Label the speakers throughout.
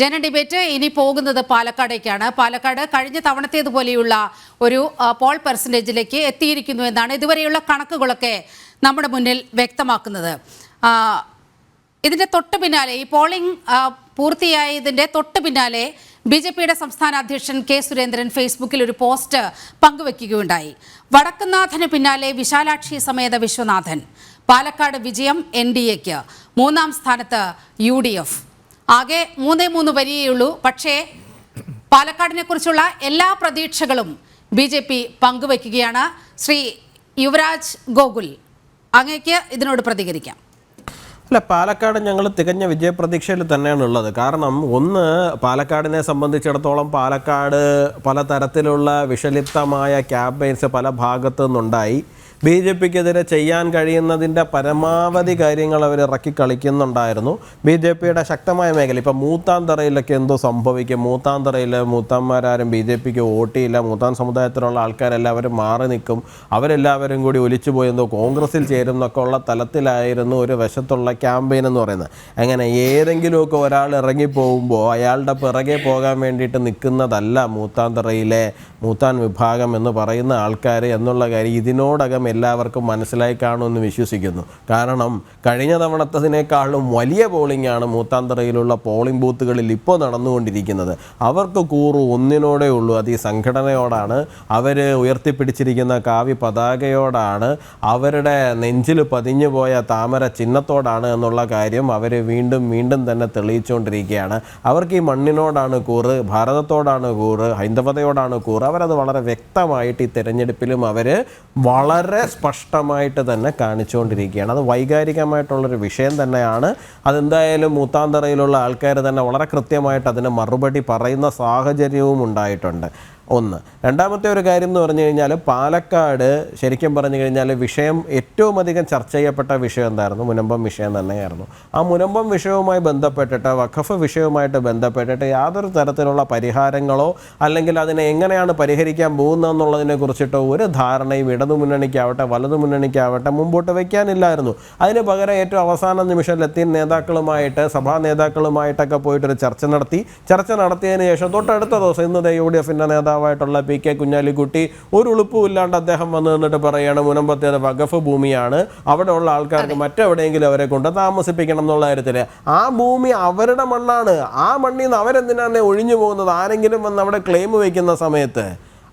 Speaker 1: ജന ഡിബേറ്റ് ഇനി പോകുന്നത് പാലക്കാടേക്കാണ്. പാലക്കാട് കഴിഞ്ഞ തവണത്തേതുപോലെയുള്ള ഒരു പോൾ പെർസെൻറ്റേജിലേക്ക് എത്തിയിരിക്കുന്നു എന്നാണ് ഇതുവരെയുള്ള കണക്കുകളൊക്കെ നമ്മുടെ മുന്നിൽ വ്യക്തമാക്കുന്നത്. ഇതിൻ്റെ തൊട്ട് പിന്നാലെ ഈ പോളിംഗ് പൂർത്തിയായതിൻ്റെ തൊട്ട് പിന്നാലെ BJPയുടെ സംസ്ഥാന അധ്യക്ഷൻ കെ സുരേന്ദ്രൻ ഫേസ്ബുക്കിൽ ഒരു പോസ്റ്റ് പങ്കുവയ്ക്കുകയുണ്ടായി. വടക്കുന്നാഥന് പിന്നാലെ വിശാലാക്ഷി സമേത വിശ്വനാഥൻ. പാലക്കാട് വിജയം NDAക്ക്, 3-ാം സ്ഥാനത്ത് UDF. ആകെ 3 വരികയുള്ളൂ. പക്ഷേ പാലക്കാടിനെ കുറിച്ചുള്ള എല്ലാ പ്രതീക്ഷകളും BJP പങ്കുവയ്ക്കുകയാണ്. ശ്രീ യുവരാജ് ഗോകുൽ, അങ്ങേക്ക് ഇതിനോട് പ്രതികരിക്കാം.
Speaker 2: അല്ല, പാലക്കാട് ഞങ്ങൾ തികഞ്ഞ വിജയപ്രതീക്ഷയിൽ തന്നെയാണ് ഉള്ളത്. കാരണം ഒന്ന്, പാലക്കാടിനെ സംബന്ധിച്ചിടത്തോളം പാലക്കാട് പലതരത്തിലുള്ള വിഷലിപ്തമായ ക്യാമ്പയിൻസ് പല ഭാഗത്തു നിന്നുണ്ടായി. BJPക്കെതിരെ ചെയ്യാൻ കഴിയുന്നതിൻ്റെ പരമാവധി കാര്യങ്ങൾ അവർ ഇറക്കി കളിക്കുന്നുണ്ടായിരുന്നു. BJPയുടെ ശക്തമായ മേഖല ഇപ്പം മൂത്താന്തറയിലൊക്കെ എന്തോ സംഭവിക്കും. മൂത്താന്തറയിൽ മൂത്താന്മാരാരും BJPക്ക് വോട്ട് ചെയ്യില്ല. മൂത്താൻ സമുദായത്തിലുള്ള ആൾക്കാരെല്ലാവരും മാറി നിൽക്കും. അവരെല്ലാവരും കൂടി ഒലിച്ചു പോയെന്തോ കോൺഗ്രസിൽ ചേരും എന്നൊക്കെ ഉള്ള തലത്തിലായിരുന്നു ഒരു വശത്തുള്ള ക്യാമ്പയിൻ എന്ന് പറയുന്നത്. അങ്ങനെ ഏതെങ്കിലുമൊക്കെ ഒരാൾ ഇറങ്ങിപ്പോകുമ്പോൾ അയാളുടെ പിറകെ പോകാൻ വേണ്ടിയിട്ട് നിൽക്കുന്നതല്ല മൂത്താന്തറയിലെ മൂത്താൻ വിഭാഗം എന്ന് പറയുന്ന ആൾക്കാർ എന്നുള്ള കാര്യം ഇതിനോടകം എല്ലാവർക്കും മനസ്സിലായി കാണുമെന്ന് വിശ്വസിക്കുന്നു. കാരണം കഴിഞ്ഞ തവണത്തതിനേക്കാളും വലിയ പോളിംഗാണ് മൂത്താന്തറയിലുള്ള പോളിംഗ് ബൂത്തുകളിൽ ഇപ്പോൾ നടന്നുകൊണ്ടിരിക്കുന്നത്. അവർക്ക് കൂറു ഒന്നിനോടേ ഉള്ളൂ, അത് ഈ സംഘടനയോടാണ്. അവർ ഉയർത്തിപ്പിടിച്ചിരിക്കുന്ന കാവ്യ പതാകയോടാണ്, അവരുടെ നെഞ്ചിൽ പതിഞ്ഞു പോയ താമര ചിഹ്നത്തോടാണ് എന്നുള്ള കാര്യം അവർ വീണ്ടും വീണ്ടും തന്നെ തെളിയിച്ചുകൊണ്ടിരിക്കുകയാണ്. അവർക്ക് ഈ മണ്ണിനോടാണ് കൂറ്, ഭാരതത്തോടാണ് കൂറ്, ഹൈന്ദവതയോടാണ് കൂറ്. അവരത് വളരെ വ്യക്തമായിട്ട് ഈ തെരഞ്ഞെടുപ്പിലും അവർ വളരെ സ്പഷ്ടമായിട്ട് തന്നെ കാണിച്ചുകൊണ്ടിരിക്കുകയാണ്. അത് വൈകാരികമായിട്ടുള്ളൊരു വിഷയം തന്നെയാണ്. അതെന്തായാലും മൂത്താന്തറയിലുള്ള ആൾക്കാർ തന്നെ വളരെ കൃത്യമായിട്ട് അതിന് മറുപടി പറയുന്ന സാഹചര്യവും ഉണ്ടായിട്ടുണ്ട്. ഒന്ന്. രണ്ടാമത്തെ ഒരു കാര്യം എന്ന് പറഞ്ഞു കഴിഞ്ഞാൽ പാലക്കാട് ശരിക്കും പറഞ്ഞു കഴിഞ്ഞാൽ വിഷയം ഏറ്റവും അധികം ചർച്ച ചെയ്യപ്പെട്ട വിഷയം എന്തായിരുന്നു? മുനമ്പം വിഷയം തന്നെയായിരുന്നു. ആ മുനമ്പം വിഷയവുമായി ബന്ധപ്പെട്ടിട്ട്, വഖഫ് വിഷയവുമായിട്ട് ബന്ധപ്പെട്ടിട്ട് യാതൊരു തരത്തിലുള്ള പരിഹാരങ്ങളോ അല്ലെങ്കിൽ അതിനെ എങ്ങനെയാണ് പരിഹരിക്കാൻ പോകുന്നതെന്നുള്ളതിനെ കുറിച്ചിട്ടോ ഒരു ധാരണയും ഇടതുമുന്നണിക്കാവട്ടെ വലതുമുന്നണിക്കാവട്ടെ മുമ്പോട്ട് വയ്ക്കാനില്ലായിരുന്നു. അതിന് പകരം ഏറ്റവും അവസാന നിമിഷം ലത്തീൻ നേതാക്കളുമായിട്ട്, സഭാ നേതാക്കളുമായിട്ടൊക്കെ പോയിട്ടൊരു ചർച്ച നടത്തിയതിന് ശേഷം തൊട്ടടുത്ത ദിവസം ഇന്ന് UDFൻ്റെ നേതാവായിട്ടുള്ള PK കുഞ്ഞാലിക്കുട്ടി ഒരു ഉളുപ്പും ഇല്ലാണ്ട് അദ്ദേഹം വന്ന് നിന്നിട്ട് പറയുകയാണ് മുനമ്പത്തേത് വഖഫ് ഭൂമിയാണ്, അവിടെ ഉള്ള ആൾക്കാർക്ക് മറ്റെവിടെയെങ്കിലും അവരെ കൊണ്ട് താമസിപ്പിക്കണം എന്നുള്ള കാര്യത്തിൽ. ആ ഭൂമി അവരുടെ മണ്ണാണ്. ആ മണ്ണിൽ നിന്ന് അവരെന്തിനാണ് ഒഴിഞ്ഞു പോകുന്നത്? ആരെങ്കിലും വന്ന് അവിടെ ക്ലെയിം വയ്ക്കുന്ന സമയത്ത്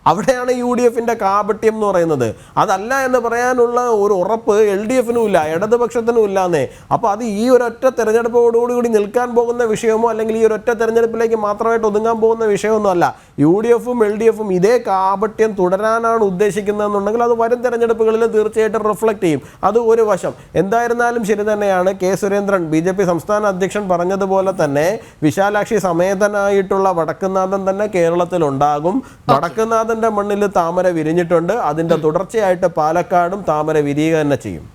Speaker 2: അവിടെയാണ് UDFൻ്റെ കാപട്യം എന്ന് പറയുന്നത്. അതല്ല എന്ന് പറയാനുള്ള ഒരു ഉറപ്പ് LDFനും ഇല്ല, ഇടതുപക്ഷത്തിനും ഇല്ലാന്നേ. അപ്പോൾ അത് ഈ ഒരൊറ്റ തെരഞ്ഞെടുപ്പോടുകൂടി നിൽക്കാൻ പോകുന്ന വിഷയമോ അല്ലെങ്കിൽ ഈ ഒരൊറ്റ തെരഞ്ഞെടുപ്പിലേക്ക് മാത്രമായിട്ട് ഒതുങ്ങാൻ പോകുന്ന വിഷയമൊന്നും അല്ല. UDFും LDFും ഇതേ കാപട്യം തുടരാനാണ് ഉദ്ദേശിക്കുന്നതെന്നുണ്ടെങ്കിൽ അത് വരും തെരഞ്ഞെടുപ്പുകളിൽ തീർച്ചയായിട്ടും റിഫ്ലക്റ്റ് ചെയ്യും. അത് ഒരു വശം. എന്തായിരുന്നാലും ശരി തന്നെയാണ് കെ സുരേന്ദ്രൻ BJP സംസ്ഥാന അധ്യക്ഷൻ പറഞ്ഞതുപോലെ തന്നെ വിശാലാക്ഷി സമേതനായിട്ടുള്ള വടക്കുന്നാഥൻ തന്നെ കേരളത്തിലുണ്ടാകും. വടക്കുന്നാഥൻ മണ്ണിൽ താമര വിരിഞ്ഞിട്ടുണ്ട്. അതിൻ്റെ തുടർച്ചയായിട്ട് പാലക്കാടും താമര വിരിയുക തന്നെ ചെയ്യും.